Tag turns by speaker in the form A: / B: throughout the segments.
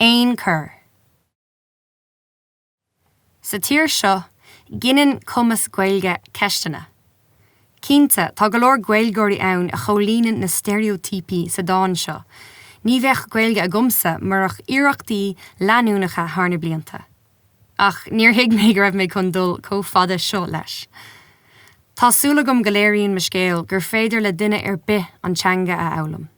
A: Ein cur. Sa tír seo, ginan cumas Gaeilge ceistena. Cínta, tá go leor Gaeilgeoirí ann a cholíonann na stereotípi sa dáin seo. Ní bheadh Gaeilge a gomsa mar ach iarachtaí leanúnacha tharna blianta. Ach, níor thuig mé go raibh mé chun dul comhfada seo leis. Tásúla gom go léiríonn mo scéal gur féidir le duine ar bith an teanga a amhlaim.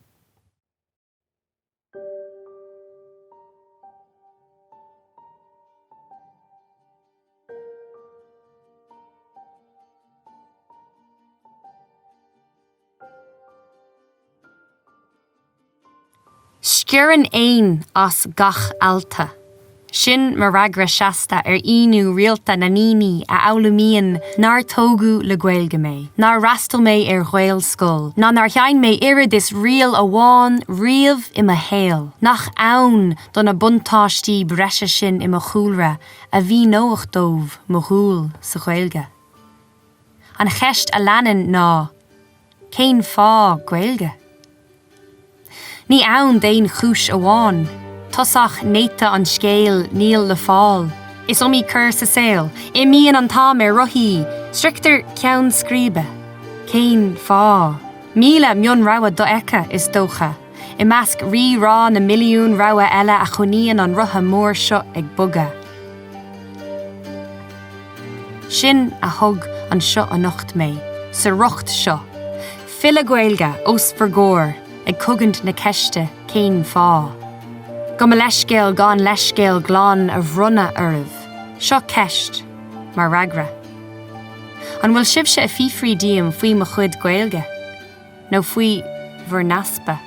A: Sciaran éin as gach alta. Sin mar ragra seasta inú rialta na níní a amhlaimíonn nar tógu le Gaeilge mé, nar rastal mé ar ghael scoil, ná nar cheann mé irid is rial amháin riamh i ma héal, nach ann don na buntáistí breise sin i ma chúlra a bhí nóach dómh mo chúl sa Gaeilge. An cheist a leanan ná, cén fá Gaeilge. Ní ann déin chúis amháin, tosach néta an scéal níl le fáil. Is omí cur sa saoil, I míon an tám ar ruthí, strictar ceann scríbe. Cén fá. Míle mion rawa do echa is dócha. I measc rí rá na milliún rawa eile a choníonn an rutha mór seo ag buga. Sin a thug an seo a nocht mé, sa rucht seo. Fila Gaeilge os for Corr, ag cugant na ceiste cén fá. Go me leiscéal gan leiscéal glán a bhrunna uiribh, seo ceist, mar ragra. An bhfuil sibse a fífrí díam faoi mo chud Gaeilge, nó faoi bhar naspa.